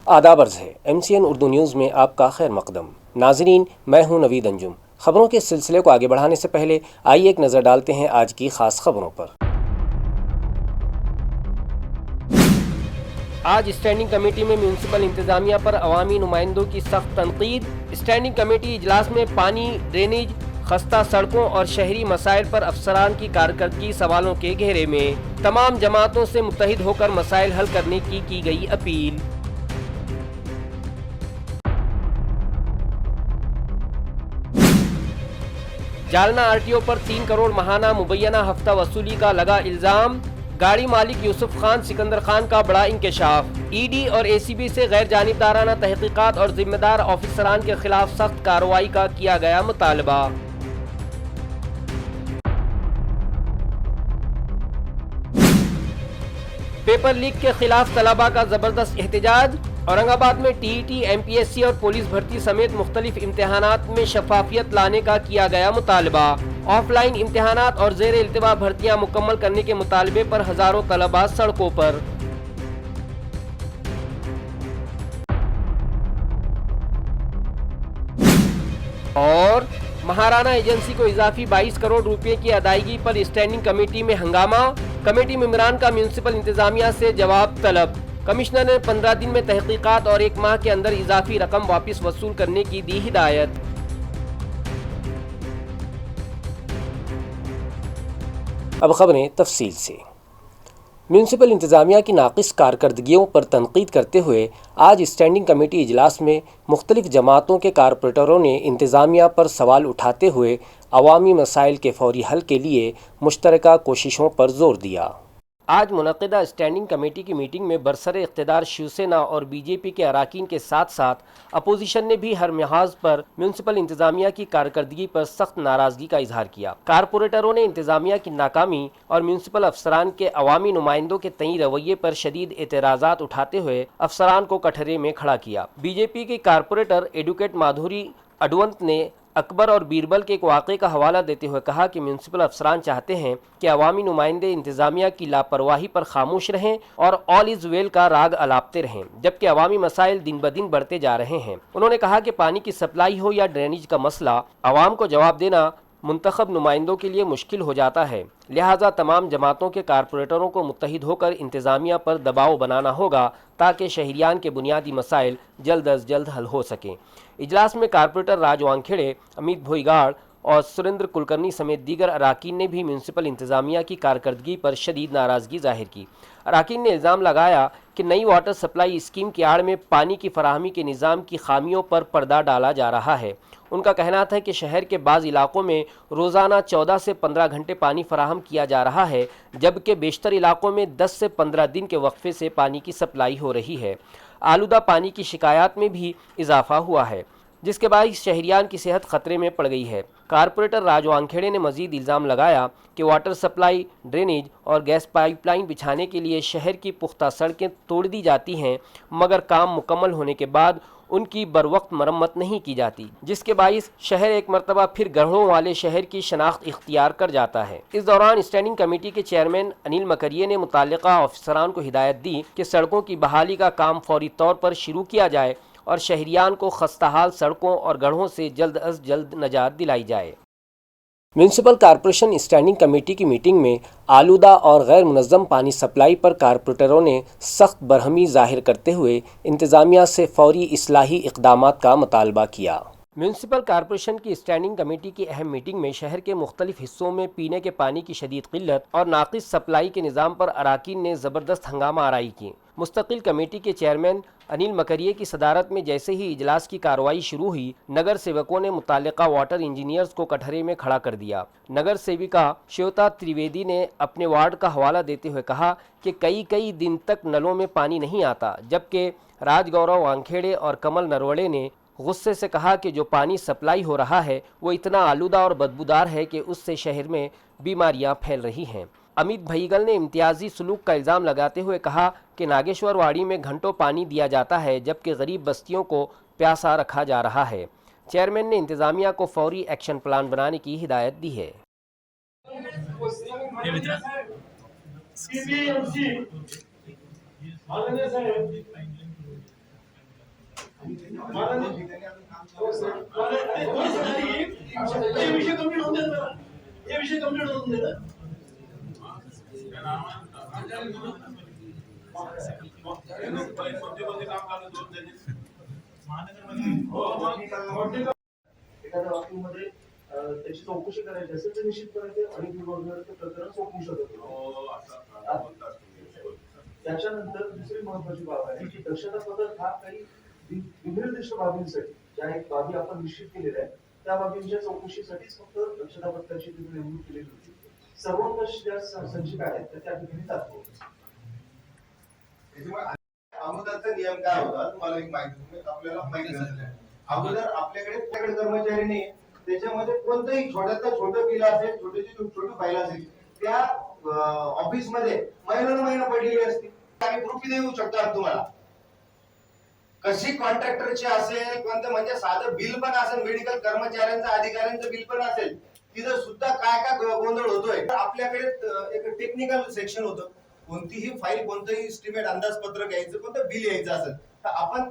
आदाब अर्ज़ है MCN उर्दू न्यूज़ में आपका खैर मकदम। नाज़रीन, मैं हूं नवीद अंजुम। खबरों के सिलसिले को आगे बढ़ाने से पहले आइए एक नज़र डालते हैं आज की खास खबरों पर। आज स्टैंडिंग कमेटी में म्यूनसिपल इंतजामिया पर अवामी नुमाइंदों की सख्त तनकीद। स्टैंडिंग कमेटी इजलास में पानी, ड्रेनेज, खस्ता सड़कों और शहरी मसाइल पर अफसरान की कारकर्दगी सवालों के घेरे में। तमाम जमातों से मुत्तहिद होकर मसाइल हल करने की गई अपील। जालना RTO पर 3 करोड़ माहाना मुबैना हफ्ता वसूली का लगा इल्जाम। गाड़ी मालिक यूसुफ खान सिकंदर खान का बड़ा इंकशाफ। ED और ACB से गैर जानिबदाराना तहकीकात और जिम्मेदार ऑफिसरान के खिलाफ सख्त कार्रवाई का किया गया मुतालबा। पेपर लीक के खिलाफ तलबा का जबरदस्त एहतजाज। औरंगाबाद में TET, MPSC और पुलिस भर्ती समेत मुख्तलिफ इम्तिहानात में शफाफियत लाने का किया गया मुतालबा। ऑफलाइन इम्तिहानात और ज़ेर इल्तिवा भर्तियां मुकम्मल करने के मुतालबे पर हजारों तलबा सड़कों पर। और महाराना एजेंसी को इजाफी 22 करोड़ रुपए की अदायगी पर स्टैंडिंग कमेटी में हंगामा। कमेटी मेंबरान का म्यूनसिपल इंतजामिया से जवाब तलब। कमिश्नर ने 15 दिन में तहकीकात और 1 माह के अंदर इजाफी रकम वापस वसूल करने की दी हिदायत। अब खबरें तफसील से। म्यूनसिपल इंतजामिया की नाकिस कारकर्दगियों पर तनकीद करते हुए आज स्टैंडिंग कमेटी इजलास में मुख्तलिफ जमातों के कारपोरेटरों ने इंतजामिया पर सवाल उठाते हुए अवामी मसाइल के फौरी हल के लिए मुश्तरका कोशिशों पर जोर दिया। आज मुनक़िदा स्टैंडिंग कमेटी की मीटिंग में बरसर इक़्तिदार शिवसेना और BJP के अराकीन के साथ साथ अपोजिशन ने भी हर लिहाज पर म्यूनसिपल इंतजामिया की कारकर्दगी पर सख्त नाराज़गी का इजहार किया। कारपोरेटरों ने इंतजामिया की नाकामी और म्यूनसिपल अफसरान के अवामी नुमाइंदों के तई रवैये पर शदीद एतराज़ात उठाते हुए अफसरान को कटहरे में खड़ा किया। BJP की कारपोरेटर एडवोकेट माधुरी अडवंत ने अकबर और बीरबल के एक वाक़े का हवाला देते हुए कहा कि म्यूनसिपल अफसरान चाहते हैं कि अवामी नुमाइंदे इंतजामिया की लापरवाही पर खामोश रहें और ऑल इज़ वेल का राग अलापते रहें, जबकि अवामी मसाइल दिन ब दिन बढ़ते जा रहे हैं। उन्होंने कहा कि पानी की सप्लाई हो या ड्रेनेज का मसला, अवाम को जवाब देना मुंतखब नुमाइंदों के लिए मुश्किल हो जाता है। लिहाजा तमाम जमातों के कारपोरेटरों को मुत्तहिद होकर इंतजामिया पर दबाव बनाना होगा ताकि शहरियान के बुनियादी मसाइल जल्द अज जल्द हल हो सकें। इजलास में कारपोरेटर राज वानखेड़े, अमित भोईगाड़ और सुरेंद्र कुलकर्णी समेत दीगर अराकीन ने भी म्यूनसिपल इंतजामिया की कारकर्दगी पर शदीद नाराज़गी जाहिर की। अराकीन ने इल्ज़ाम लगाया कि नई वाटर सप्लाई स्कीम की आड़ में पानी की फराहमी के निज़ाम की खामियों पर पर्दा डाला जा रहा है। उनका कहना था कि शहर के बाज़ इलाकों में रोज़ाना 14 से 15 घंटे पानी फराहम किया जा रहा है, जबकि बेशतर इलाकों में 10 से 15 दिन के वक्फे से पानी की सप्लाई हो रही है। आलूदा पानी की शिकायत में भी इजाफा हुआ है, जिसके बाइस शहरियान की सेहत खतरे में पड़ गई है। कारपोरेटर राज वानखेड़े ने मजीद इल्ज़ाम लगाया कि वाटर सप्लाई, ड्रेनेज और गैस पाइपलाइन बिछाने के लिए शहर की पुख्ता सड़कें तोड़ दी जाती हैं, मगर काम मुकम्मल होने के बाद उनकी बरवक्त मरम्मत नहीं की जाती, जिसके बाइस शहर एक मरतबा फिर गढ़ों वाले शहर की शनाख्त इख्तियार कर जाता है। इस दौरान स्टैंडिंग कमेटी के चेयरमैन अनिल मकरिये ने मुताल्लिका अफसरान को हिदायत दी कि सड़कों की बहाली का काम फौरी तौर पर शुरू किया जाए और शहरियान को खस्ताहाल सड़कों और गढ़ों से जल्द अज जल्द निजात दिलाई जाए। म्यूनसिपल कॉरपोरेशन स्टैंडिंग कमेटी की मीटिंग में आलूदा और गैर मुनज़्ज़म पानी सप्लाई पर कारपोरेटरों ने सख्त बरहमी जाहिर करते हुए इंतज़ामिया से फौरी इस्लाही इक़दामात का मुतालबा किया। म्यूनसिपल कॉरपोरेशन की स्टैंडिंग कमेटी की अहम मीटिंग में शहर के मुख्तलिफ हिस्सों में पीने के पानी की शदीद किल्लत और नाकिस सप्लाई के निज़ाम पर अराकीन ने ज़बरदस्त हंगामा आराई की। मुस्तकिल कमेटी के चेयरमैन अनिल मकरिये की सदारत में जैसे ही इजलास की कार्रवाई शुरू हुई, नगर सेवकों ने मुताल्लिका वाटर इंजीनियर्स को कटहरे में खड़ा कर दिया। नगर सेविका श्वेता त्रिवेदी ने अपने वार्ड का हवाला देते हुए कहा कि कई दिन तक नलों में पानी नहीं आता, जबकि राजगौरव वानखेड़े और कमल नरवड़े ने गुस्से से कहा कि जो पानी सप्लाई हो रहा है वो इतना आलूदा और बदबूदार है कि उससे शहर में बीमारियां फैल रही हैं। अमित भईगल ने इम्तियाजी सलूक का इल्ज़ाम लगाते हुए कहा कि नागेश्वर वाड़ी में घंटों पानी दिया जाता है, जबकि गरीब बस्तियों को प्यासा रखा जा रहा है। चेयरमैन ने इंतज़ामिया को फौरी एक्शन प्लान बनाने की हिदायत दी है। विषय कंप्लीट होऊन द्या, हे विषय कंप्लीट होऊन द्या. एखाद्या बाबतीमध्ये त्याची चौकशी करायची असेल तर निश्चितपणे अनेक विभागाचं प्रकरण सोपवू शकतो. त्याच्यानंतर दुसरी महत्वाची बाब आहे की दक्षता पथक हा काही विनिर्दिष्ट बाबींसाठी ज्या एक बाबी आपण निश्चित केलेल्या आहेत त्या बाबींच्या चौकशीसाठीच फक्त दक्षता पथकाची नेमणूक केलेली होती. सर्वंकष ज्या संचिका आहेत त्या ठिकाणी जातो. अगोदरचा नियम काय होता तुम्हाला एक माहिती आपल्याला माहिती नसल्या अगोदर आपल्याकडे कर्मचारी नाही त्याच्यामध्ये कोणतंही छोट्यातलं छोटं बिल असेल छोटी फाईल असेल त्या ऑफिस मध्ये महिना पडलेली असते. आम्ही प्रूफ देऊ शकतो तुम्हाला कशी कॉन्ट्रॅक्टरची असेल कोणतं म्हणजे साधं बिल पण असेल मेडिकल कर्मचाऱ्यांचं अधिकाऱ्यांचं बिल पण असेल तिथं सुद्धा काय गोंधळ होतोय. आपल्याकडे एक टेक्निकल सेक्शन होतं कोणतीही फाईल कोणतंही एस्टिमेट अंदाजपत्रक घ्यायचं कोणतं बिल यायचं असेल तर आपण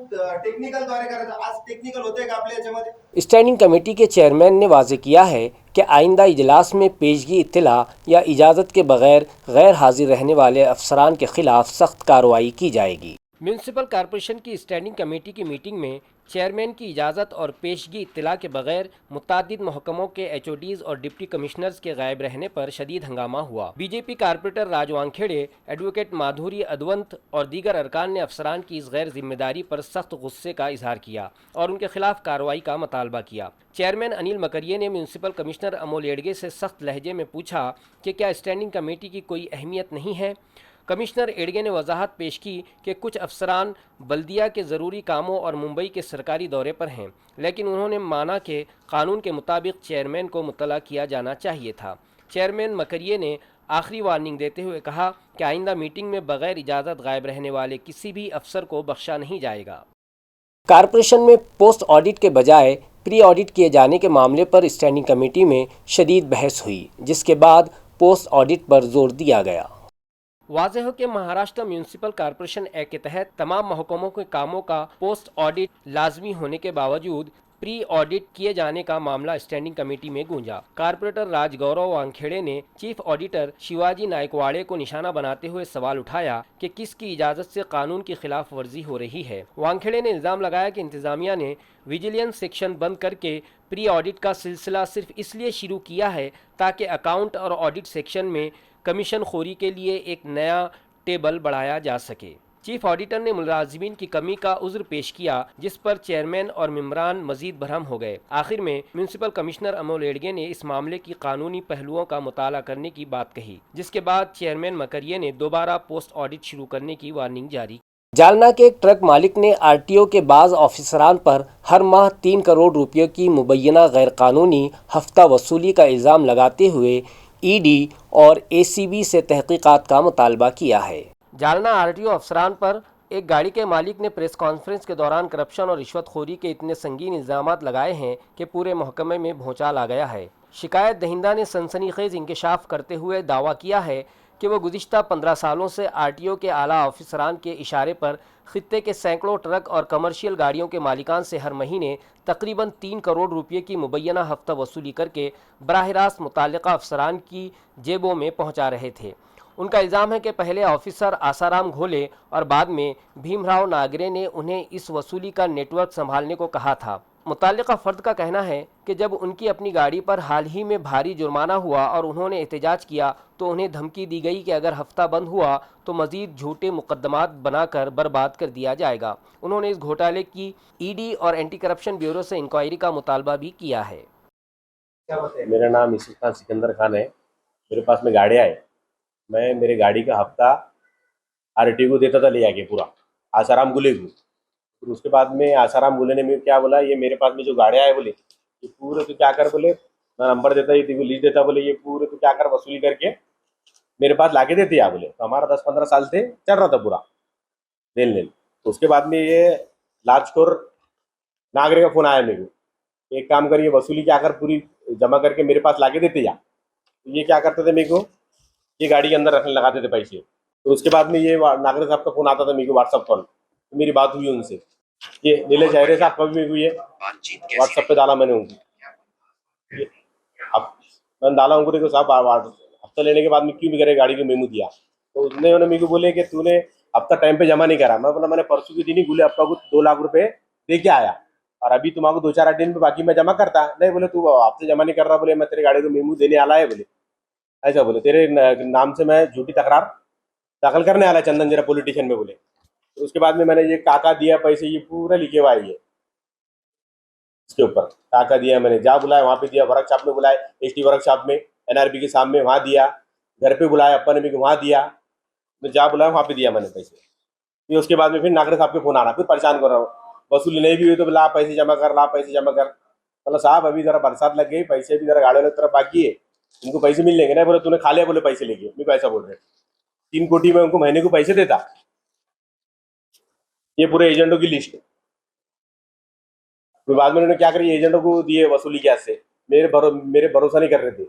टेक्निकल द्वारे करायचं. आज टेक्निकल होतंय का आपल्या याच्यामध्ये. स्टैंडिंग कमेटी के चेयरमैन ने वाजे किया है कि आइंदा इजलास में पेशगी इत्तला या इजाज़त के बगैर गैर हाजिर रहने वाले अफसरान के खिलाफ सख्त कार्रवाई की जाएगी। म्यूनसिपल कॉरपोरेशन की स्टैंडिंग कमेटी की मीटिंग में चेयरमैन की इजाज़त और पेशगी इत्तला के बगैर मुतादिद महकमों के HODs और डिप्टी कमिश्नर्स के गायब रहने पर शदीद हंगामा हुआ। बीजेपी कारपोरेटर राज वानखेड़े, एडवोकेट माधुरी अदवंत और दीगर अरकान ने अफसरान की इस गैर जिम्मेदारी पर सख्त गुस्से का इजहार किया और उनके खिलाफ कार्रवाई का मुतालबा किया। चेयरमैन अनिल मकरिये ने म्यूनसिपल कमिश्नर अमोल एडगे से सख्त लहजे में पूछा कि क्या स्टैंडिंग कमेटी की कोई अहमियत नहीं है। कमिश्नर एडगे ने वजाहत पेश की कि कुछ अफसरान बल्दिया के ज़रूरी कामों और मुंबई के सरकारी दौरे पर हैं, लेकिन उन्होंने माना कि कानून के मुताबिक चेयरमैन को मुत्तला किया जाना चाहिए था। चेयरमैन मकरिये ने आखिरी वार्निंग देते हुए कहा कि आइंदा मीटिंग में बगैर इजाज़त गायब रहने वाले किसी भी अफसर को बख्शा नहीं जाएगा। कारपोरेशन में पोस्ट ऑडिट के बजाय प्री ऑडिट किए जाने के मामले पर स्टैंडिंग कमेटी में शदीद बहस हुई, जिसके बाद पोस्ट ऑडिट पर जोर दिया गया। वाज़ेह हो कि महाराष्ट्र म्यूनसिपल कॉरपोरेशन एक्ट के तहत तमाम महकमों के कामों का पोस्ट ऑडिट लाजमी होने के बावजूद प्री ऑडिट किए जाने का मामला स्टैंडिंग कमेटी में गूंजा। कारपोरेटर राजगौरव वानखेड़े ने चीफ ऑडिटर शिवाजी नायकवाड़े को निशाना बनाते हुए सवाल उठाया कि किसकी इजाज़त से कानून की खिलाफ वर्जी हो रही है। वानखेड़े ने इल्ज़ाम लगाया कि इंतज़ामिया ने विजिलेंस सेक्शन बंद करके प्री ऑडिट का सिलसिला सिर्फ इसलिए शुरू किया है ताकि अकाउंट और ऑडिट सेक्शन में कमीशन खोरी के लिए एक नया टेबल बढ़ाया जा सके। चीफ ऑडिटर ने मुलाजिमीन की कमी का उज़्र पेश किया, जिस पर चेयरमैन और मेंबरान मजीद भरम हो गए। आखिर में म्यूनसिपल कमिश्नर अमोल एडगे ने इस मामले की कानूनी पहलुओं का मुताला करने की बात कही, जिसके बाद चेयरमैन मकरिये ने दोबारा पोस्ट ऑडिट शुरू करने की वार्निंग जारी। जालना के एक ट्रक मालिक ने RTO के बाज़ ऑफिसरान पर हर माह 3 करोड़ रुपये की मुबैना गैर कानूनी हफ्ता वसूली का इल्ज़ाम लगाते हुए ED और ACB से तहकीकात का मुतालबा किया है। जालना RTO अफसरान पर एक गाड़ी के मालिक ने प्रेस कॉन्फ्रेंस के दौरान करप्शन और रिश्वतखोरी के इतने संगीन इल्ज़ामात लगाए हैं कि पूरे महकमे में भौचाल आ गया है। शिकायत दहिंदा ने सनसनीखेज़ इंकशाफ करते हुए दावा किया है कि वह गुज़िश्ता 15 सालों से RTO के आला ऑफिसरान के इशारे पर खित्ते के सैकड़ों ट्रक और कमर्शियल गाड़ियों के मालिकान से हर महीने तकरीबन 3 करोड़ रुपये की मुबैना हफ्ता वसूली करके बराह रास्त मुताल्लिका अफसरान की जेबों में पहुंचा रहे थे। उनका इल्ज़ाम है कि पहले ऑफिसर आसाराम घोले और बाद में भीमराव नागरे ने उन्हें इस वसूली का नेटवर्क संभालने को कहा था। मुताल्लिका फ़र्द का कहना है कि जब उनकी अपनी गाड़ी पर हाल ही में भारी जुर्माना हुआ और उन्होंने एहतजाज किया तो उन्हें धमकी दी गई कि अगर हफ्ता बंद हुआ तो मज़ीद झूठे मुकदमात बनाकर बर्बाद कर दिया जाएगा। उन्होंने इस घोटाले की ED और एंटी करप्शन ब्यूरो से इंक्वायरी का मुतालबा भी किया है। मेरा नाम इसुफ खान सिकंदर खान है। मेरे पास में गाड़ियाँ है। मैं मेरे गाड़ी का हफ्ता RTO को देता था ले जाके पूरा आसाराम गुले को। फिर उसके बाद में आसाराम गुले ने मेरे क्या बोला, ये मेरे पास में जो गाड़ियाँ है बोले ये पूरे तो क्या कर, बोले मैं नंबर देता ये लीज देता, बोले ये पूरे तो क्या कर वसूली करके मेरे पास लाके देते या बोले। तो हमारा 10-15 साल से चल रहा था पूरा लेन देन। तो उसके बाद में ये लाजकोर नागरे का फ़ोन आया मेरे को, एक काम करिए वसूली क्या कर पूरी जमा करके मेरे पास लाके देते या। तो ये क्या करते थे मेरे को, ये गाड़ी के अंदर रखने लगाते थे पैसे। तो उसके बाद में ये नागरे साहब का फ़ोन आता था मेरे को व्हाट्सअप पर, तो मेरी बात हुई उनसे। ये नीलेश अहिरे साहब का भी मेरे को ये व्हाट्सएप पे डाला मैंने उनको। ये अब मैंने डाला उनको, देखो साहब हफ्ता लेने के बाद में क्यों भी करे गाड़ी को मेमू दिया, तो उन्होंने मेरे को बोले कि तूने हफ्ता टाइम पे जमा नहीं करा। मैं बोला मैंने परसों के दिन ही बोले आपका को 2 लाख रुपए दे के आया और अभी तुम्हारा 2-4 दिन पे बाकी मैं जमा करता। नहीं बोले तू हफ्ते जमा नहीं कर रहा, बोले मैं तेरे गाड़ी को मेमू देने आला है, बोले ऐसा बोले तेरे नाम से मैं झूठी तकरार दाखिल करने आला चंदन जीरा पुलिस स्टेशन में, बोले। तो उसके बाद में मैंने ये काका दिया पैसे, ये पूरा लिखे हुआ है ये इसके ऊपर, काका दिया मैंने, जहाँ बुलाया वहाँ पे दिया, वर्कशॉप में बुलाए, एसटी वर्कशॉप में, एनआरबी के सामने वहाँ दिया, घर पे बुलाया अपन ने भी वहाँ दिया, तो जहाँ बुलाया वहाँ पे दिया मैंने पैसे। फिर उसके बाद में फिर नागरिक साहब के फोन आ रहा, फिर परेशान कर रहा हूँ, वसूली नहीं भी हुई तो ला पैसे जमा कर, ला पैसे जमा कर। मतलब साहब अभी जरा बरसात लग गई, पैसे भी जरा गाड़ी वाले तरफ बाकी है, उनको पैसे मिल लेंगे। नहीं बोले तूने खा लिया, बोले पैसे लेके, मैं पैसा बोल रहे 3 कोटी में उनको महीने को पैसे देता। ये पूरे एजेंटों की लिस्ट है। फिर बाद में उन्होंने क्या करी, एजेंटों को दिए वसूली के हाथ से, मेरे भरोसा नहीं कर रहे थे।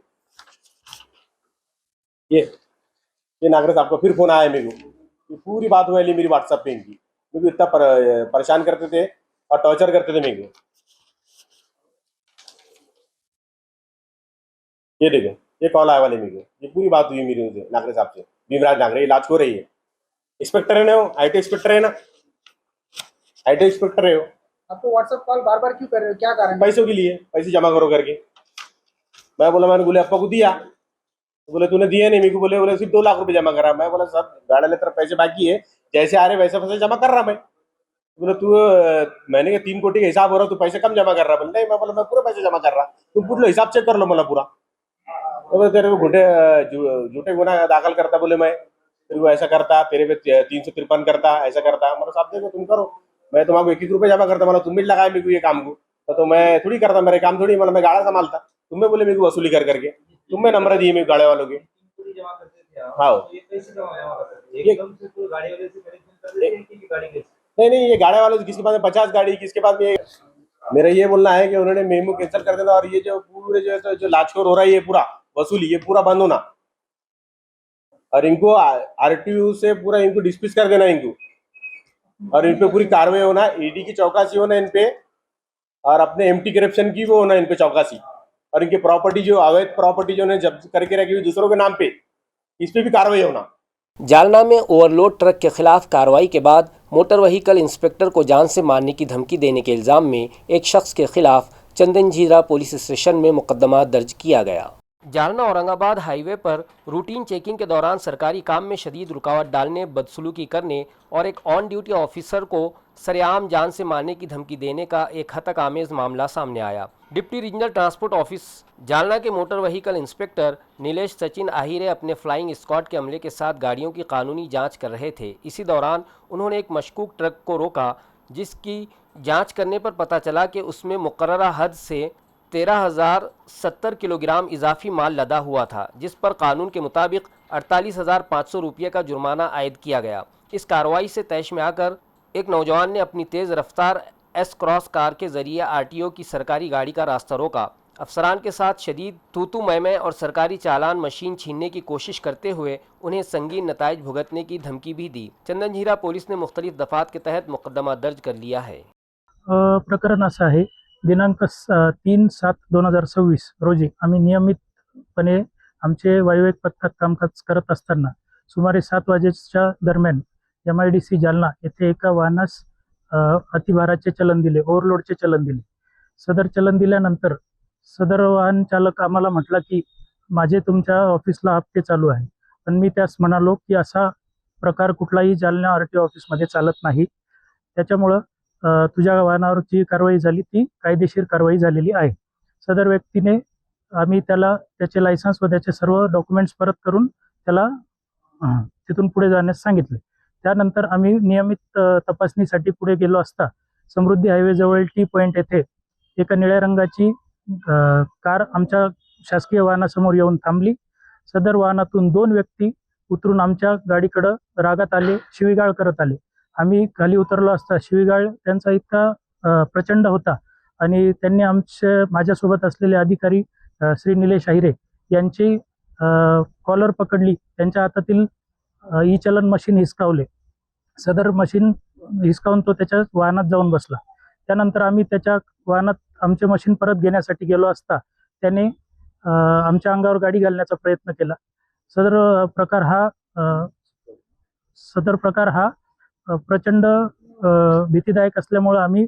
ये नागरिक साहब का फिर फोन आया मेरे को, ये पूरी बात हुई मेरी व्हाट्सएप पे इनकी, क्योंकि इतना परेशान करते थे और टॉर्चर करते थे मेरे को। ये देखो ये कॉल आया वाले मेरे को, ये पूरी बात हुई मेरी उनसे नागरिक साहब से, भीमराज नागरे इलाज हो रही है, इंस्पेक्टर है ना, वो आईटी इंस्पेक्टर है ना, आईटी इंस्पेक्टर है वो। आपको व्हाट्सएप कॉल बार बार क्यों कर रहे हो, क्या कारण है? पैसों के लिए, पैसे जमा करो करके। मैं बोला मैंने बोले अप्पा को दिया, तो बोले तूने दिया नहीं मेरे को, बोले बोले सिर्फ 2 लाख रुपए जमा करा। मैं बोला सब गाड़ी वाले तरफ पैसे बाकी है, जैसे आ रहे वैसे पैसे जमा कर रहा मैं। बोले तू महीने के 3 कोटी का हिसाब हो रहा, तू पैसे कम जमा कर रहा। बोले नहीं, मैं बोला मैं पूरा पैसे जमा कर रहा, तुम पूछ लो हिसाब चेक कर लो बोला पूरा। तो बोले तेरे को झूठे गुना दाखिल करता, बोले मैं फिर वो ऐसा करता, तेरे पे 353 करता, ऐसा करता। मतलब साहब देखो तुम करो, मैं तुम्हारा 1-1 रुपये जमा करता, मतलब तुम भी लगाए मेरे को ये काम को, तो मैं थोड़ी करता, मेरे काम थोड़ी, मतलब मैं गाड़ा संभालता, तुम्हें बोले मेरे को वसूली कर करके, तुम्हें नंबर दिए मेरे गाड़े वालों के। जमा करते थे आप, हाँ तो ये पैसे जमा करते थे एकदम से, पूरी गाड़ी वाले से कनेक्शन कर देते हैं कि गाड़ी कैसे? नहीं, ये गाड़े वाले किसके पास 50 गाड़ी, किसके पास में। मेरा ये बोलना है कि उन्होंने मेमू कैंसिल कर देना, और ये जो पूरे जो लाचखोर हो रहा है ये पूरा वसूली, ये पूरा बंद होना, और इनको आरटीयू से पूरा इनको डिस्मिस कर देना इनको, और इन पे पूरी कार्रवाई होना, ईडी की चौकसी होना इन पे, और अपने एमटी करप्शन की वो होना इन पे चौकसी, और इनकी प्रॉपर्टी जो अवैध प्रॉपर्टी जो जब्त करके रखी हुई दूसरों के नाम पे, इस पे भी कार्रवाई होना। जालना में ओवरलोड ट्रक के खिलाफ कार्रवाई के बाद मोटर व्हीकल इंस्पेक्टर को जान से मारने की धमकी देने के इल्ज़ाम में एक शख्स के खिलाफ चंदनझीरा पुलिस स्टेशन में मुकदमा दर्ज किया गया। जालना औरंगाबाद हाईवे पर रूटीन चेकिंग के दौरान सरकारी काम में शदीद रुकावट डालने, बदसलूकी करने और एक ऑन ड्यूटी ऑफिसर को सरेआम जान से मारने की धमकी देने का एक हतक आमेज मामला सामने आया। Deputy regional transport office Jalna के motor vehicle inspector Nilesh Sachin Ahire अपने फ्लाइंग स्क्वाड के अमले के साथ गाड़ियों की कानूनी जांच कर रहे थे। इसी दौरान उन्होंने एक मशकूक ट्रक को रोका, जिसकी जांच करने पर पता चला कि उसमें मुकर्ररा हद से 13,070 किलोग्राम इजाफी माल लदा हुआ था, जिस पर कानून के मुताबिक 48,500 रुपये का जुर्माना आयद किया गया। इस कार्रवाई से तैश में आकर एक नौजवान ने अपनी तेज़ रफ्तार एस क्रॉस कार के जरिए आरटीओ की सरकारी गाड़ी का रास्ता रोका। अफसरान के साथ शदीद तूतू मैमे और सरकारी चालान मशीन छीनने की कोशिश करते हुए उन्हें संगीन नताइज भुगतने की धमकी भी दी। चंदनझीरा पुलिस ने मुख्तलिफ दफात के तहत मुकदमा दर्ज कर लिया है। प्रकरण असं आहे, दिनांक 3/7/2026 रोजी आम्ही नियमितपणे आमचे वायुवेग पथकात कामकाज करत असताना सुमारे 7 वाजेच्या दरम्यान MIDC जालना येथे एका वाहनास अतिभाराचे चलन दिले, ओव्हरलोडचे चलन दिले। सदर चलन दिल्यानंतर सदर वाहन चालक आम्हाला म्हटला की माझे तुमच्या ऑफिसला हप्ते चालू आहे, पण मी त्यास म्हणालो की असा प्रकार कुठलाही जालना RTO ऑफिसमध्ये चालत नाही, त्याच्यामुळं तुझ्या वाहनावर जी कारवाई झाली ती कायदेशीर कारवाई झालेली आहे। सदर व्यक्तीने आम्ही त्याला त्याचे लायसन्स व त्याचे सर्व डॉक्युमेंट्स परत करून त्याला तिथून पुढे जाण्यास सांगितले। त्यानंतर आम्ही नियमित तपासणीसाठी पुढे गेलो असता समृद्धी हायवे जवळ टी पॉइंट येथे एका निळ्या रंगाची कार आमच्या शासकीय वाहनासमोर येऊन थांबली। सदर वाहनातून 2 व्यक्ती उतरून आमच्या गाडीकडे रागात आले, शिवीगाळ करत आले। आम्ही खाली उतरलो असता शिवीगाळ त्यांचा इतका प्रचंड होता आणि त्यांनी माझ्यासोबत असलेले अधिकारी श्री निलेश आहिरे यांची कॉलर पकडली, त्यांच्या हातातील ई चलन मशीन हिसकावले। सदर मशीन हिसकावून तो त्याच्या वाहनात जाऊन बसला. त्यानंतर आम्ही त्याच्या वाहनात आमचे मशीन परत घेण्यासाठी गेलो असता त्याने आमच्या अंगावर गाडी घालण्याचा प्रयत्न केला. सदर प्रकार हा प्रचंड भीतीदायक असल्यामुळे आम्ही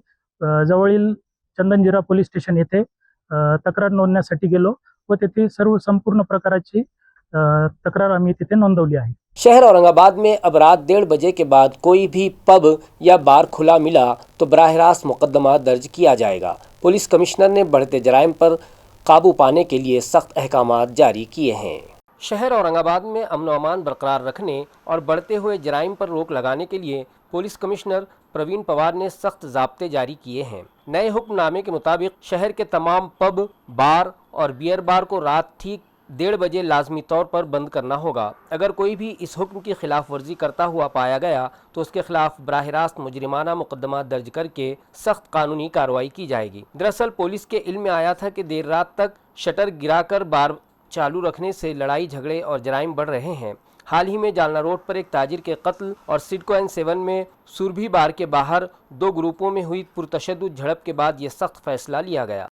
जवळील चंदनजिरा पोलीस स्टेशन येथे तक्रार नोंदण्यासाठी गेलो व तेथे संपूर्ण प्रकाराची तक्रार आम्ही तिथे नोंदवली आहे. शहर औरंगाबाद में अब रात 1:30 बजे के बाद कोई भी पब या बार खुला मिला तो बराह रास्त मुकदमा दर्ज किया जाएगा. पुलिस कमिश्नर ने बढ़ते जराइम पर काबू पाने के लिए सख्त अहकामात जारी किए हैं. शहर औरंगाबाद में अमन व अमान बरकरार रखने और बढ़ते हुए जराइम पर रोक लगाने के लिए पुलिस कमिश्नर प्रवीण पवार ने सख्त ज़ाब्ते जारी किए हैं. नए हुक्मनामे के मुताबिक शहर के तमाम पब, बार और बियर बार को रात ठीक 1:30 बजे लाजमी तौर पर बंद करना होगा. अगर कोई भी इस हुक्म की खिलाफ वर्जी करता हुआ पाया गया तो उसके खिलाफ बराह रास्त मुजरिमाना मुकदमा दर्ज करके सख्त कानूनी कार्रवाई की जाएगी. दरअसल पुलिस के इल्म में आया था कि देर रात तक शटर गिराकर बार चालू रखने से लड़ाई झगड़े और जराइम बढ़ रहे हैं. हाल ही में जालना रोड पर एक ताजिर के कत्ल और सिडको N7 में सुरभि बार के बाहर 2 ग्रुपों में हुई पुरतशद्दुद झड़प के बाद ये सख्त फैसला लिया गया.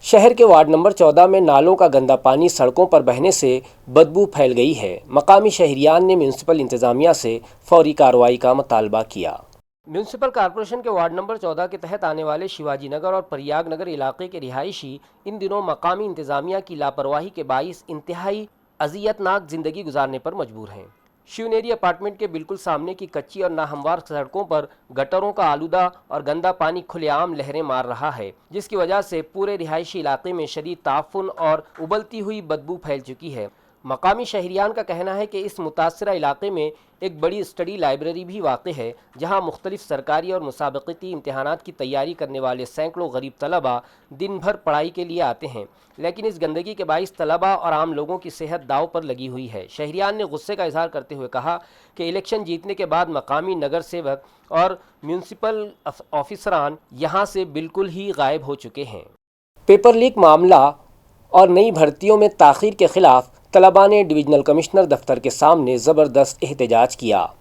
शहर के वार्ड नंबर 14 में नालों का गंदा पानी सड़कों पर बहने से बदबू फैल गई है. मकामी शहरियान ने म्यूनसिपल इंतजामिया से फौरी कार्रवाई का मुतालबा किया. म्यूनसिपल कॉरपोरेशन के वार्ड नंबर 14 के तहत आने वाले शिवाजी नगर और प्रयाग नगर इलाके के रिहायशी इन दिनों मकामी इंतजामिया की लापरवाही के बाइस इंतहाई अजियतनाक जिंदगी गुजारने पर मजबूर हैं. शिवनेरी अपार्टमेंट के बिल्कुल सामने की कच्ची और नाहमवार सड़कों पर गटरों का आलूदा और गंदा पानी खुलेआम लहरें मार रहा है, जिसकी वजह से पूरे रिहायशी इलाके में शदीद ताफुन और उबलती हुई बदबू फैल चुकी है. मकामी शहरियान का कहना है कि इस मुतासरा इलाके में एक बड़ी स्टडी लाइब्रेरी भी वाक़ है, जहां मुख्तलिफ सरकारी और मुसाबक़ती इम्तहानात की तैयारी करने वाले सैकड़ों गरीब तलबा दिन भर पढ़ाई के लिए आते हैं. लेकिन इस गंदगी के बाइस तलबा और आम लोगों की सेहत दाव पर लगी हुई है. शहरियान ने गुस्से का इजहार करते हुए कहा कि इलेक्शन जीतने के बाद मकामी नगर सेवक और म्यूनसिपल ऑफिसरान यहाँ से बिल्कुल ही गायब हो चुके हैं. पेपर लीक मामला और नई भर्तियों में ताख़ीर के खिलाफ तलबा ने डिवीज़नल कमिश्नर दफ्तर के सामने ज़बरदस्त एहतजाज किया.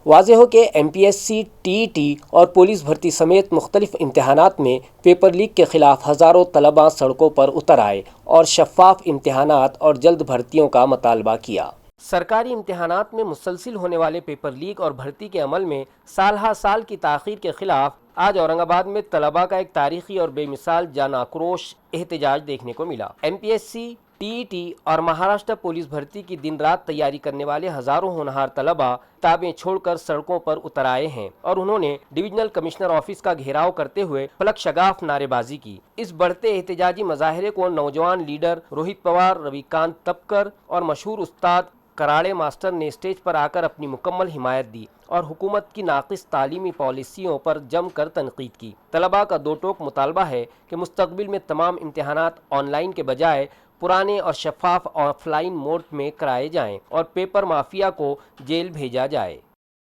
वाज़ेह हो कि MPSC, TET और पुलिस भर्ती समेत मुख्तलिफ इम्तहानात में पेपर लीक के ख़िलाफ़ हज़ारों तलबा सड़कों पर उतर आए और शफ़ाफ इम्तहानात और जल्द भर्तियों का मुतालबा किया. सरकारी इम्तहानात में मुसलसिल होने वाले पेपर लीक और भर्ती के अमल में साल हा साल की ताख़ीर के ख़िलाफ़ आज औरंगाबाद में तलबा का एक तारीख़ी और बेमिसाल जान आक्रोश एहतजाज देखने को मिला. MPSC, TET और महाराष्ट्र पुलिस भर्ती की दिन रात तैयारी करने वाले हजारों होनहार तलबा किताबें छोड़कर सड़कों पर उतर आए हैं और उन्होंने डिविजनल कमिश्नर ऑफिस का घेराव करते हुए फलक शगाफ नारेबाजी की. इस बढ़ते एहतजाजी मुजाहरे को नौजवान लीडर रोहित पवार, रविकांत तपकर और मशहूर उस्ताद कराड़े मास्टर ने स्टेज पर आकर अपनी मुकम्मल हिमायत दी और हुकूमत की नाकिस तालीमी पॉलिसियों पर जमकर तनकीद की. तलबा का दो टोक मुतालबा है कि मुस्तकबिल में तमाम इम्तहानात ऑनलाइन के बजाय पुराने और शफाफ ऑफलाइन मोड में कराए जाएं और पेपर माफिया को जेल भेजा जाए.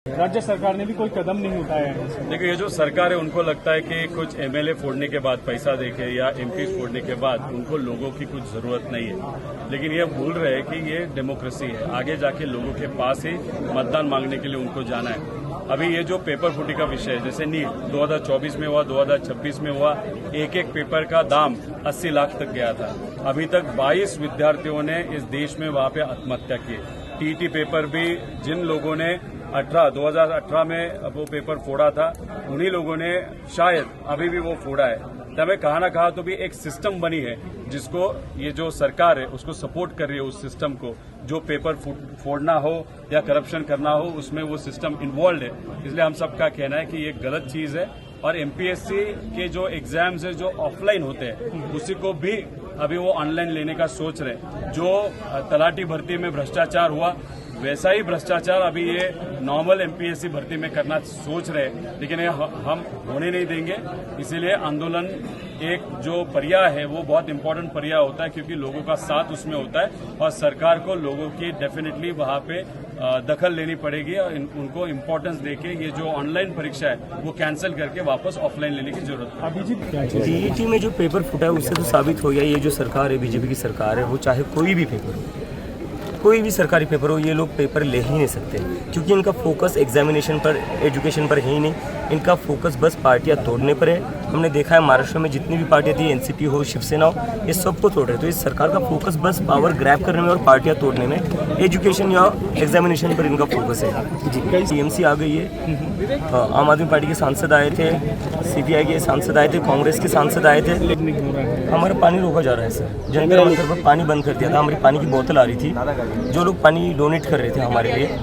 राज्य सरकार ने भी कोई कदम नहीं उठाया है. देखिए, ये जो सरकार है उनको लगता है कि कुछ MLA फोड़ने के बाद पैसा देखे या MP फोड़ने के बाद उनको लोगों की कुछ जरूरत नहीं है. लेकिन ये भूल रहे हैं कि ये डेमोक्रेसी है. आगे जाके लोगों के पास ही मतदान मांगने के लिए उनको जाना है. अभी ये जो पेपर फूटी का विषय है, जैसे नीट 2024 में हुआ, 2026 में हुआ, एक एक पेपर का दाम 80 लाख तक गया था. अभी तक 22 विद्यार्थियों ने इस देश में वहां पे आत्महत्या की. TET पेपर भी जिन लोगों ने 2018 में वो पेपर फोड़ा था, उन्हीं लोगों ने शायद अभी भी वो फोड़ा है. तब कहा ना कहा तो भी एक सिस्टम बनी है जिसको ये जो सरकार है उसको सपोर्ट कर रही है. उस सिस्टम को जो पेपर फोड़ना हो या करप्शन करना हो उसमें वो सिस्टम इन्वॉल्व है. इसलिए हम सबका कहना है कि ये गलत चीज है. और MPSC के जो एग्जाम्स है जो ऑफलाइन होते हैं उसी को भी अभी वो ऑनलाइन लेने का सोच रहे. जो तलाटी भर्ती में भ्रष्टाचार हुआ वैसा ही भ्रष्टाचार अभी ये नॉर्मल MPSC भर्ती में करना सोच रहे, लेकिन ये हम होने नहीं देंगे. इसीलिए आंदोलन एक जो पर्याय है वो बहुत इंपॉर्टेंट पर्याय होता है, क्योंकि लोगों का साथ उसमें होता है और सरकार को लोगों की डेफिनेटली वहां पे दखल लेनी पड़ेगी और उनको इम्पोर्टेंस देके ये जो ऑनलाइन परीक्षा है वो कैंसिल करके वापस ऑफलाइन लेने की जरूरत है. TET में जो पेपर फूटा है उससे तो साबित हो गया ये जो सरकार है, BJP की सरकार है, वो चाहे कोई भी पेपर हो कोई भी सरकारी पेपर हो, ये लोग पेपर ले ही नहीं सकते, क्योंकि इनका फोकस एग्जामिनेशन पर, एजुकेशन पर है ही नहीं। इनका फोकस बस पार्टियां तोड़ने पर है। हमने देखा है महाराष्ट्र में जितनी भी पार्टियां थी, एनसीपी हो, शिवसेना हो, ये सबको तोड़ रहे। तो इस सरकार का फोकस बस पावर ग्रैब करने में और पार्टियां तोड़ने में, एजुकेशन या एग्जामिनेशन पर इनका फोकस है। टीएमसी आ गई है, आम आदमी पार्टी के सांसद आए थे, सीपीआई के सांसद आए थे, कांग्रेस के सांसद आए थे। हमारा पानी रोका जा रहा है सर। जनता मंदिर पर पानी बंद कर दिया था। हमारी पानी की बोतल आ रही थी, जो लोग पानी डोनेट कर रहे थे हमारे लिए,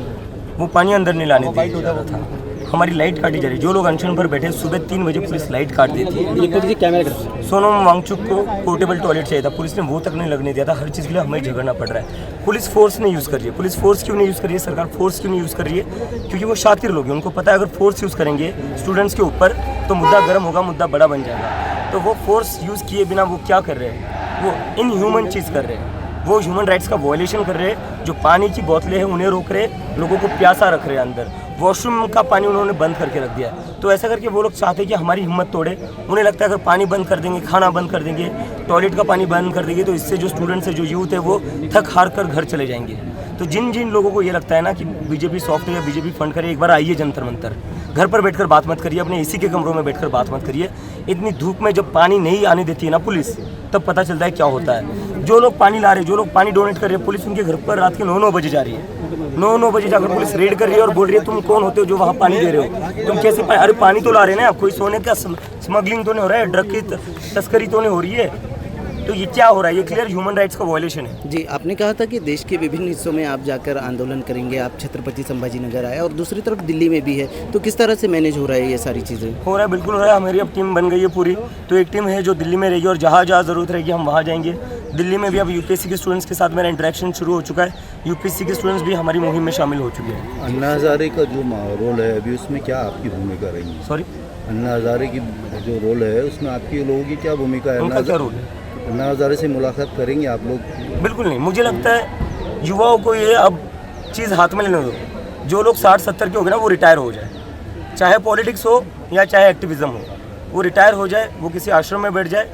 वो पानी अंदर नहीं लाने दिया जा रहा था। हमारी लाइट काटी जा रही। जो लोग अनशन पर बैठे, सुबह 3 बजे पुलिस लाइट काट देती है। सोनम वांगचुक को पोर्टेबल टॉयलेट चाहिए था, पुलिस ने वो तक नहीं लगने दिया था। हर चीज़ के लिए हमें झगड़ना पड़ रहा है। पुलिस फोर्स नहीं यूज़ कर रही है। पुलिस फोर्स क्यों नहीं यूज़ कर रही है? सरकार फोर्स क्यों नहीं यूज़ कर रही है? क्योंकि वो शातिर लोग हैं, उनको पता है अगर फोर्स यूज़ करेंगे स्टूडेंट्स के ऊपर तो मुद्दा गर्म होगा, मुद्दा बड़ा बन जाएगा। तो वो फोर्स यूज़ किए बिना वो क्या कर रहे हैं? वो इनह्यूमन चीज़ कर रहे हैं। वो ह्यूमन राइट्स का वायलेशन कर रहे हैं। जो पानी की बोतलें हैं उन्हें रोक रहे, लोगों को प्यासा रख रहे हैं अंदर। वॉशरूम का पानी उन्होंने बंद करके रख दिया है। तो ऐसा करके वो लोग चाहते हैं कि हमारी हिम्मत तोड़े। उन्हें लगता है अगर पानी बंद कर देंगे, खाना बंद कर देंगे, टॉयलेट का पानी बंद कर देंगे, तो इससे जो स्टूडेंट्स है, जो यूथ है, वो थक हार कर घर चले जाएंगे। तो जिन जिन लोगों को ये लगता है ना कि बीजेपी सॉफ्ट है या बीजेपी फंड करे, एक बार आइए जंतर मंतर, घर पर बैठकर बात मत करिए, अपने एसी के कमरों में बैठकर बात मत करिए। इतनी धूप में जब पानी नहीं आने देती है ना पुलिस, तब पता चलता है क्या होता है। जो लोग पानी ला रहे, जो लोग पानी डोनेट कर रहे हैं, पुलिस उनके घर पर रात के 9-9 बजे जा रही है। 9-9 बजे जाकर पुलिस रेड कर रही है और बोल रही है तुम कौन होते हो जो वहाँ पानी दे रहे हो? तुम कैसे अरे पानी तो ला रहे हैं ना, कोई सोने का स्मगलिंग तो नहीं हो रहा है, ड्रग की तस्करी तो नहीं हो रही है। तो ये क्या हो रहा है? ये क्लियर ह्यूमन राइट्स का वायलेशन है। जी, आपने कहा था कि देश के विभिन्न हिस्सों में आप जाकर आंदोलन करेंगे। आप छत्रपति संभाजी नगर आए और दूसरी तरफ दिल्ली में भी है, तो किस तरह से मैनेज हो रहा है ये सारी चीज़ें? हो रहा है, बिल्कुल हो रहा है। हमारी अब टीम बन गई है पूरी। तो एक टीम है जो दिल्ली में रहेगी और जहाँ जहाँ ज़रूरत रहेगी हम वहाँ जाएंगे। दिल्ली में भी अब यूपीएससी के स्टूडेंट्स के साथ मेरा इंटरेक्शन शुरू हो चुका है। यूपीएससी के स्टूडेंट्स भी हमारी मुहिम में शामिल हो चुके हैं। अन्ना हज़ारे का जो रोल है अभी, उसमें क्या आपकी भूमिका रहेगी? सॉरी, अन्ना हज़ारे की जो रोल है उसमें आपकी लोगों की क्या भूमिका है? उनका क्या रोल है? अन्ना हज़ारे से मुलाकात करेंगे आप लोग? बिल्कुल नहीं। मुझे लगता है युवाओं को ये अब चीज़ हाथ में लेने दो। जो लोग 60-70 के हो गए ना, वो रिटायर हो जाए, चाहे पॉलिटिक्स हो या चाहे एक्टिविज्म हो, वो रिटायर हो जाए, वो किसी आश्रम में बैठ जाए।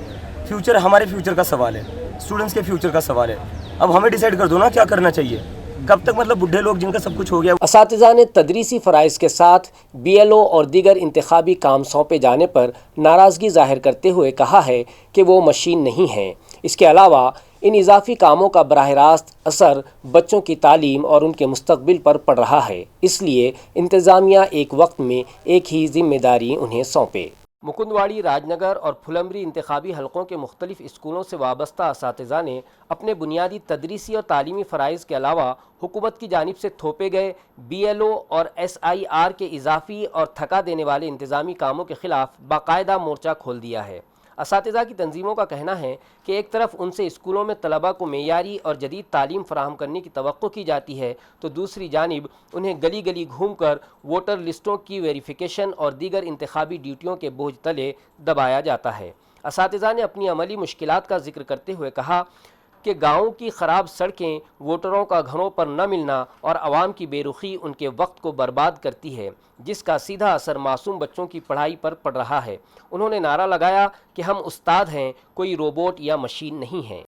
फ्यूचर हमारे फ्यूचर का सवाल है, स्टूडेंट्स के फ्यूचर का सवाल है। अब हमें डिसाइड कर दो ना क्या करना चाहिए। कब तक मतलब बुढ़े लोग जिनका सब कुछ हो गया। असातिज़ा ने तदरीसी फ़राइज़ के साथ BLO और दीगर इंतखाबी काम सौंपे जाने पर नाराज़गी ज़ाहिर करते हुए कहा है कि वो मशीन नहीं हैं। इसके अलावा इन इजाफी कामों का बराह रास्त असर बच्चों की तालीम और उनके मुस्तकबिल पर पड़ रहा है, इसलिए इंतज़ामिया एक वक्त में एक ही जिम्मेदारी उन्हें सौंपे। मुकुंदवाड़ी, राजनगर और फुलंबरी इंतखाबी हलकों के मुख्तलिफ स्कूलों से वाबस्ता असातिज़ा ने अपने बुनियादी तदरीसी और तालीमी फ़राइज़ के अलावा हुकूमत की जानिब से थोपे गए BLO और SIR के इजाफी और थका देने वाले इंतज़ामी कामों के ख़िलाफ़ बाकायदा मोर्चा खोल दिया है। असातिज़ा की तंजीमों का कहना है कि एक तरफ उनसे स्कूलों में तलबा को मेयारी और जदीद तालीम फराहम करने की तवक्को की जाती है, तो दूसरी जानिब उन्हें गली गली घूमकर वोटर लिस्टों की वेरिफिकेशन और दीगर इंतखाबी ड्यूटियों के बोझ तले दबाया जाता है। असातिज़ा ने अपनी अमली मुश्किलात का जिक्र करते हुए कहा कि गाँव की ख़राब सड़कें, वोटरों का घरों पर न मिलना और आवाम की बेरुखी उनके वक्त को बर्बाद करती है, जिसका सीधा असर मासूम बच्चों की पढ़ाई पर पड़ रहा है। उन्होंने नारा लगाया कि हम उस्ताद हैं, कोई रोबोट या मशीन नहीं है।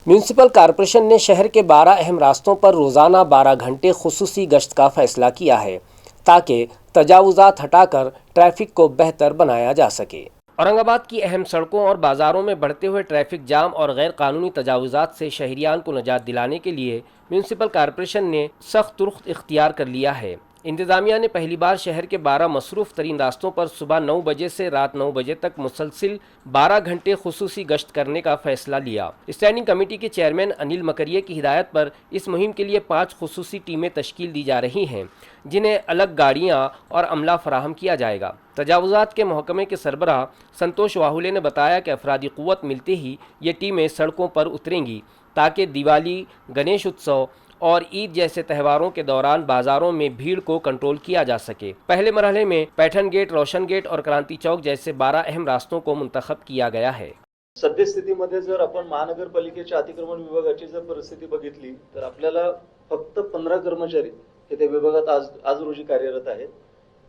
म्यूनसिपल कॉरपोरेशन ने शहर के 12 अहम रास्तों पर रोज़ाना 12 घंटे खुसूसी गश्त का फ़ैसला किया है, ताकि तजावुज़ात हटाकर ट्रैफिक को बेहतर बनाया जा सके। औरंगाबाद की अहम सड़कों और बाज़ारों में बढ़ते हुए ट्रैफिक जाम और गैर कानूनी तजावुज़ात से शहरियान को निजात दिलाने के लिए म्यूनसिपल कॉरपोरेशन ने सख्त रुख इख्तियार कर लिया है। इंतज़ामिया ने पहली बार शहर के 12 मसरूफ़ तरीन रास्तों पर सुबह 9 बजे से रात 9 बजे तक मुसलसिल 12 घंटे खुसूसी गश्त करने का फ़ैसला लिया। स्टैंडिंग कमेटी के चेयरमैन अनिल मकरिया की हिदायत पर इस मुहिम के लिए 5 खुसूसी टीमें तश्कील दी जा रही हैं, जिन्हें अलग गाड़ियाँ और अमला फराहम किया जाएगा। तजावुज़ात के महकमे के सरबराह संतोष वाहुले ने बताया कि अफरादी क़ुव्वत मिलते ही ये टीमें सड़कों पर उतरेंगी, ताकि दिवाली, गणेश उत्सव और ईद जैसे त्योहारों के दौरान बाजारों में भीड़ को कंट्रोल किया जा सके। पहले मरहले में पैठन गेट, रोशन गेट और क्रांति चौक जैसे 12 अहम रास्तों को मुंतखब किया गया है। सद्यस्थितीमध्ये जर आपण महानगरपालिकेच्या अतिक्रमण विभागाची जर परिस्थिती बघितली तर आपल्याला फक्त 15 कर्मचारी हे त्या विभागात आज रोजी कार्यरत आहेत।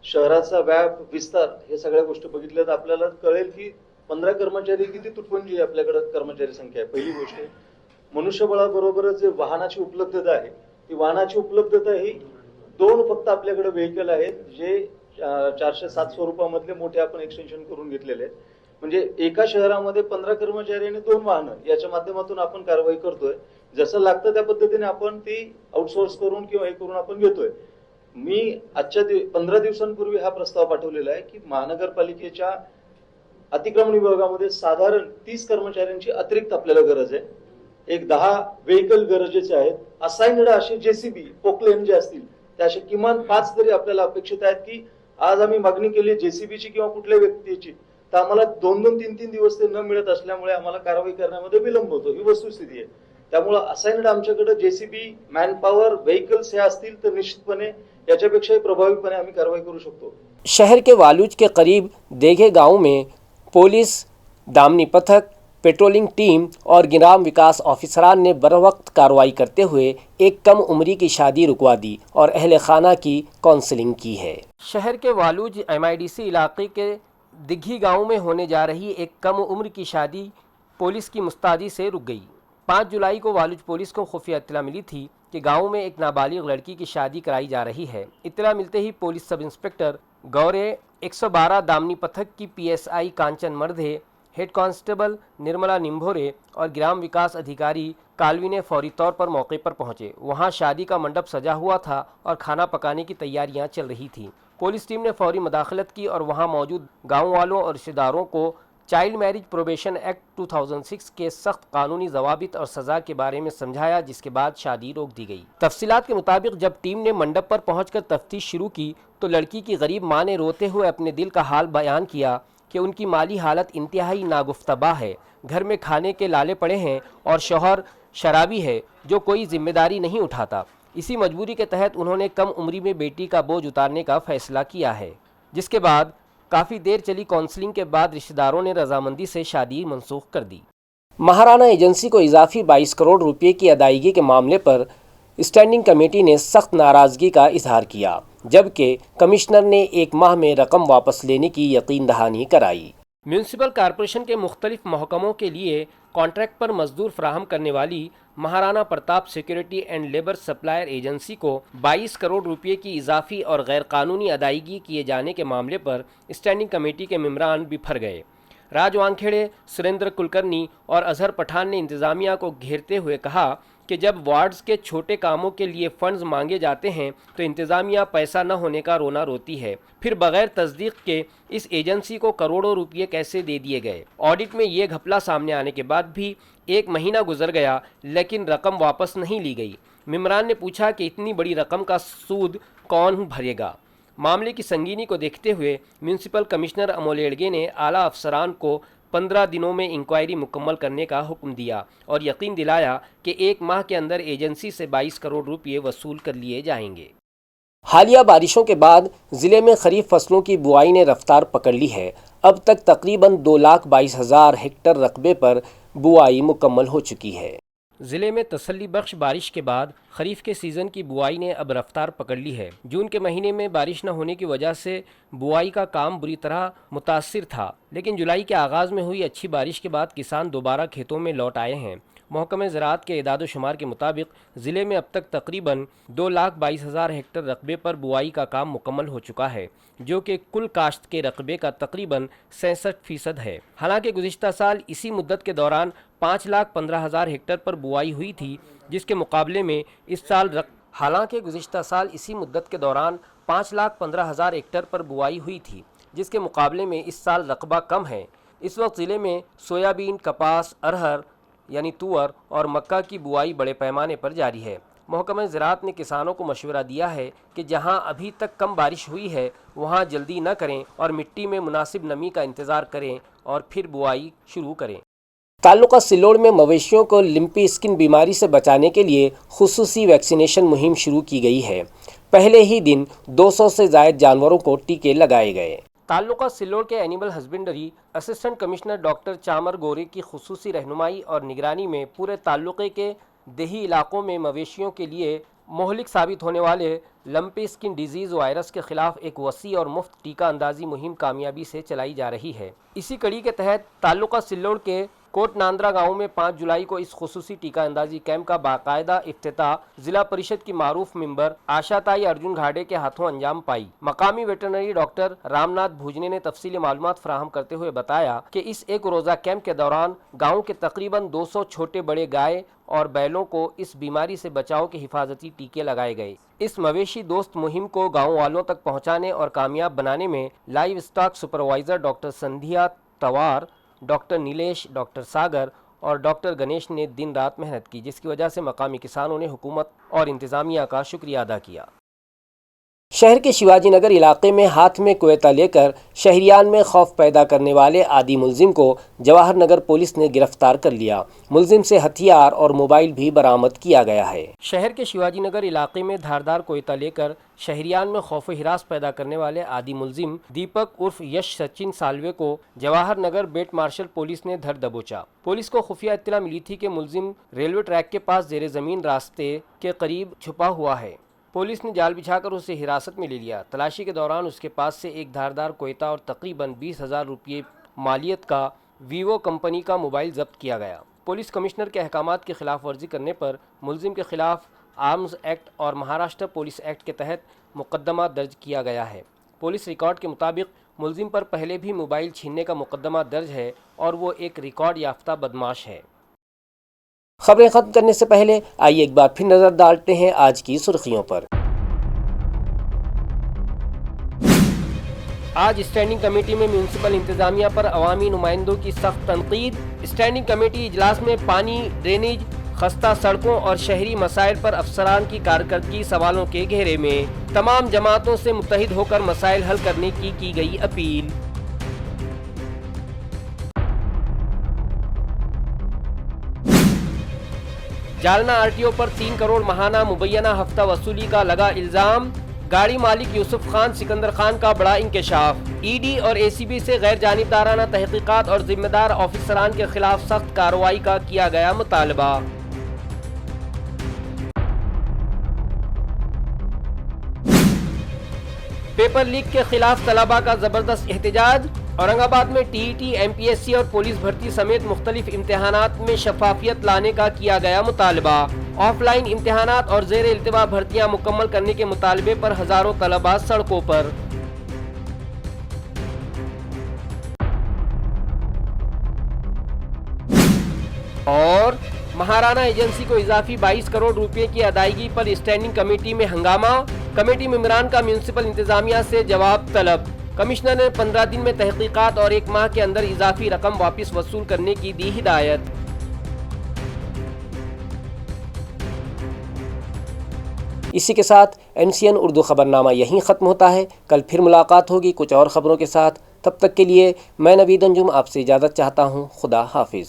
शहराचा व्याप, विस्तार हे सगळ्या गोष्टी बघितल्या तर आपल्याला कळेल की 15 कर्मचारी किती तुटपुंजी आपल्याकडे कर्मचारी संख्या आहे। पहिली गोष्ट मनुष्यबळाबरोबरच जे वाहनाची उपलब्धता आहे ती वाहनाची उपलब्धता ही 2 फक्त आपल्याकडे व्हेकल आहेत जे 407 स्वरूपामधले मोठे आपण एक्सटेन्शन करून घेतलेले आहेत. म्हणजे एका शहरामध्ये 15 कर्मचारी आणि 2 वाहनं याच्या माध्यमातून आपण कारवाई करतोय. जसं लागतं त्या पद्धतीने आपण ती आउटसोर्स करून किंवा हे करून आपण घेतोय. मी आजच्या 15 दिवसांपूर्वी हा प्रस्ताव पाठवलेला आहे की महानगरपालिकेच्या अतिक्रमण विभागामध्ये साधारण 30 कर्मचाऱ्यांची अतिरिक्त आपल्याला गरज आहे. एक 10 व्हेकल गरजेचे आहेत. असाइन्ड असे जेसीबी पोकलेन जे असतील त्या असे किमान 5 तरी आपल्याला अपेक्षित आहेत की आज आम्ही मागणी केली जेसीबीची किंवा कुठल्या व्यक्तीची तर आम्हाला 2-2, 3-3 दिवस ते न मिळत असल्यामुळे आम्हाला कारवाई करण्यामध्ये विलंब होतो. ही वस्तुस्थिती आहे. त्यामुळे असाइन्ड आमच्याकडे जेसीबी मॅन पॉवर व्हेकल्स हे असतील तर निश्चितपणे याच्यापेक्षाही प्रभावीपणे आम्ही कारवाई करू शकतो. शहर के वालूज के करीब देघे गांव में पुलिस, दामनी पथक, पेट्रोलिंग टीम और ग्राम विकास ऑफिसरान ने बरवक्त कार्रवाई करते हुए एक कम उम्री की शादी रुकवा दी और अहले खाना की काउंसलिंग की है। शहर के वालूज MIDC इलाके के दिघी गांव में होने जा रही एक कम उम्र की शादी पुलिस की मुस्तैदी से रुक गई। 5 जुलाई को वालूज पुलिस को खुफिया इत्तला मिली थी कि गांव में एक नाबालिग लड़की की शादी कराई जा रही है। इत्तला मिलते ही पुलिस सब इंस्पेक्टर गौरे 112 दामनी पथक की PSI कांचन मर्दे, हेड कांस्टेबल निर्मला निम्भोरे और ग्राम विकास अधिकारी कालवी ने फौरी तौर पर मौके पर पहुंचे। वहां शादी का मंडप सजा हुआ था और खाना पकाने की तैयारियां चल रही थी। पुलिस टीम ने फौरी मदाखलत की और वहां मौजूद गांव वालों और रिश्तेदारों को चाइल्ड मैरिज प्रोबेशन एक्ट 2006 के सख्त कानूनी जवाबित और सज़ा के बारे में समझाया, जिसके बाद शादी रोक दी गई। तफसीलात के मुताबिक जब टीम ने मंडप पर पहुंचकर तफ्तीश शुरू की तो लड़की की गरीब मां ने रोते हुए अपने दिल का हाल बयान किया कि उनकी माली हालत इंतहाई नागुफ्तबा है। घर में खाने के लाले पड़े हैं और शौहर शराबी है जो कोई जिम्मेदारी नहीं उठाता। इसी मजबूरी के तहत उन्होंने कम उम्री में बेटी का बोझ उतारने का फैसला किया है, जिसके बाद काफ़ी देर चली काउंसलिंग के बाद रिश्तेदारों ने रजामंदी से शादी मनसूख कर दी। महाराणा एजेंसी को इजाफी 22 करोड़ रुपए की अदायगी के मामले पर स्टैंडिंग कमेटी ने सख्त नाराज़गी का इजहार किया, जबकि कमिश्नर ने 1 माह में रकम वापस लेने की यकीन दहानी कराई। म्यूनसिपल कॉरपोरेशन के मुख्तलिफ महकमों के लिए कॉन्ट्रैक्ट पर मजदूर फ्राहम करने वाली Maharana Pratap security and labour supplier agency को 22 करोड़ रुपए की इजाफी और गैरकानूनी अदायगी किए जाने के मामले पर स्टैंडिंग कमेटी के मेंबरान बिफर गए। राज वानखेड़े, सुरेंद्र कुलकर्णी और अजहर पठान ने इंतज़ामिया को घेरते हुए कहा कि जब वार्ड्स के छोटे कामों के लिए फंड्स मांगे जाते हैं तो इंतज़ामिया पैसा न होने का रोना रोती है। फिर बगैर तस्दीक के इस एजेंसी को करोड़ों रुपये कैसे दे दिए गए। ऑडिट में ये घपला सामने आने के बाद भी 1 महीना गुजर गया लेकिन रकम वापस नहीं ली गई। मेंबरान ने पूछा कि इतनी बड़ी रकम का सूद कौन भरेगा। मामले की संगीनी को देखते हुए म्यूनसिपल कमिश्नर अमोल एड़गे ने आला अफसरान को 15 दिनों में इंक्वायरी मुकम्मल करने का हुक्म दिया और यकीन दिलाया कि 1 माह के अंदर एजेंसी से 22 करोड़ रुपये वसूल कर लिए जाएंगे। हालिया बारिशों के बाद ज़िले में खरीफ फसलों की बुआई ने रफ्तार पकड़ ली है। अब तक तकरीबन 2,22,000 हेक्टर रकबे पर बुआई मुकम्मल हो चुकी है। ज़िले में तसल्ली बख्श बारिश के बाद खरीफ के सीज़न की बुआई ने अब रफ्तार पकड़ ली है। जून के महीने में बारिश न होने की वजह से बुआई का काम बुरी तरह मुतासिर था, लेकिन जुलाई के आगाज़ में हुई अच्छी बारिश के बाद किसान दोबारा खेतों में लौट आए हैं। महकमे ज़राअत के इदाद शुमार के मुताबिक ज़िले में अब तक तकरीबन 2,22,000 हेक्टर रकबे पर बुआई का काम मुकम्मल हो चुका है, जो कि कुल काश्त के रकबे का तकरीबन 66% है। हालांकि गुज़िश्ता साल इसी मुद्दत के दौरान 5,15,000 हेक्टर पर बुआई हुई थी, जिसके मुकाबले में इस साल रकबा कम है। इस वक्त ज़िले में सोयाबीन, कपास, अरहर यानी तुअर और मक्का की बुआई बड़े पैमाने पर जारी है। महकमा ज़राअत ने किसानों को मशवरा दिया है कि जहां अभी तक कम बारिश हुई है वहां जल्दी न करें और मिट्टी में मुनासिब नमी का इंतज़ार करें और फिर बुआई शुरू करें। ताल्लुका सिल्लोड़ में मवेशियों को लिम्पी स्किन बीमारी से बचाने के लिए खुसूसी वैक्सीनेशन मुहिम शुरू की गई है। पहले ही दिन 200 से ज़ायद जानवरों को टीके लगाए गए। ताल्लुका सिल्लोड़ के animal husbandry assistant commissioner doctor Chamar Gore की खुसूसी रहनुमाई और निगरानी में पूरे ताल्लुके के देही इलाकों में मवेशियों के लिए मोहलिक साबित होने वाले लम्पी स्किन डिजीज़ वायरस के खिलाफ एक वसी और मुफ्त टीका अंदाजी मुहिम कामयाबी से चलाई जा रही है। इसी कड़ी के तहत ताल्लुका सिल्लोड़ के कोट नांद्रा गांव में 5 जुलाई को इस खुसूसी टीका अंदाजी कैंप का बाकायदा इफ्तिताह जिला परिषद की मारूफ मेंबर आशाताई अर्जुन घाटे के हाथों अंजाम पाई। मकामी वेटरनरी डॉक्टर रामनाथ भुजने ने तफसीली मालूमात फराहम करते हुए बताया कि इस एक रोजा कैंप के दौरान गाँव के तकरीबन 200 छोटे बड़े गाय और बैलों को इस बीमारी से बचाव के हिफाजती टीके लगाए गए। इस मवेशी दोस्त मुहिम को गाँव वालों तक पहुँचाने और कामयाब बनाने में लाइव स्टॉक सुपरवाइजर डॉक्टर संध्या तवार, डॉक्टर नीलेश, डॉक्टर सागर और डॉक्टर गणेश ने दिन रात मेहनत की, जिसकी वजह से मकामी किसानों ने हुकूमत और इंतजामिया का शुक्रिया अदा किया। शहर के शिवाजी नगर इलाके में हाथ में कोयता लेकर शहरियान में खौफ पैदा करने वाले आदि मुलजिम को जवाहर नगर पुलिस ने गिरफ्तार कर लिया। मुलजिम से हथियार और मोबाइल भी बरामद किया गया है। शहर के शिवाजी नगर इलाके में धारदार कोयता लेकर शहरियान में खौफ हिरास पैदा करने वाले आदि मुलजिम दीपक उर्फ यश सचिन सालवे को जवाहर नगर बेट मार्शल पुलिस ने धर दबोचा। पुलिस को खुफिया इत्तला मिली थी कि मुलजिम रेलवे ट्रैक के पास जेर जमीन रास्ते के करीब छुपा हुआ है। पुलिस ने जाल बिछाकर उसे हिरासत में ले लिया। तलाशी के दौरान उसके पास से एक धारदार कोयता और तकरीबन 20,000 रुपये मालियत का वीवो कंपनी का मोबाइल जब्त किया गया। पुलिस कमिश्नर के अहकामात की खिलाफ वर्जी करने पर मुलजिम के खिलाफ आर्म्स एक्ट और महाराष्ट्र पुलिस एक्ट के तहत मुकदमा दर्ज किया गया है। पुलिस रिकॉर्ड के मुताबिक मुलजिम पर पहले भी मोबाइल छीनने का मुकदमा दर्ज है और वो एक रिकॉर्ड याफ्ता बदमाश है। खबरें खत्म करने से पहले आइए एक बार फिर नजर डालते हैं आज की सुर्खियों पर। आज स्टैंडिंग कमेटी में म्यूनिसिपल इंतजामिया पर अवामी नुमाइंदों की सख्त तनकीद। स्टैंडिंग कमेटी इजलास में पानी, ड्रेनेज, खस्ता सड़कों और शहरी मसाइल पर अफसरान की कारकर्दगी सवालों के घेरे में। तमाम जमातों से मुत्तहिद होकर मसाइल हल करने की गई अपील। जालना आरटीओ पर 3 करोड़ माहाना मुबैना हफ्ता वसूली का लगा इल्जाम। गाड़ी मालिक यूसुफ खान सिकंदर खान का बड़ा इंकशाफ। ईडी और एसीबी से गैर जानिबदाराना तहकीकात और जिम्मेदार ऑफिसरान के खिलाफ सख्त कार्रवाई का किया गया मुतालबा। पेपर लीक के खिलाफ तलबा का जबरदस्त एहतजाज। औरंगाबाद में टीईटी, एमपीएससी और पुलिस भर्ती समेत मुख्तलिफ इम्तिहानात में शफाफियत लाने का किया गया मुतालबा। ऑफलाइन इम्तिहानात और ज़ेर इल्तिवा भर्तियां मुकम्मल करने के मुतालबे पर हजारों तलबा सड़कों पर। और महाराणा एजेंसी को इजाफी 22 करोड़ रुपए की अदायगी पर स्टैंडिंग कमेटी में हंगामा। कमेटी मेंबरान का म्यूनिसिपल इंतजामिया से जवाब तलब। कमिश्नर ने 15 दिन में तहकीकात और 1 माह के अंदर इजाफी रकम वापस वसूल करने की दी हिदायत। इसी के साथ MCN उर्दू खबरनामा यहीं ख़त्म होता है। कल फिर मुलाकात होगी कुछ और ख़बरों के साथ। तब तक के लिए मैं नवीद अंजुम आपसे इजाज़त चाहता हूँ। खुदा हाफिज़।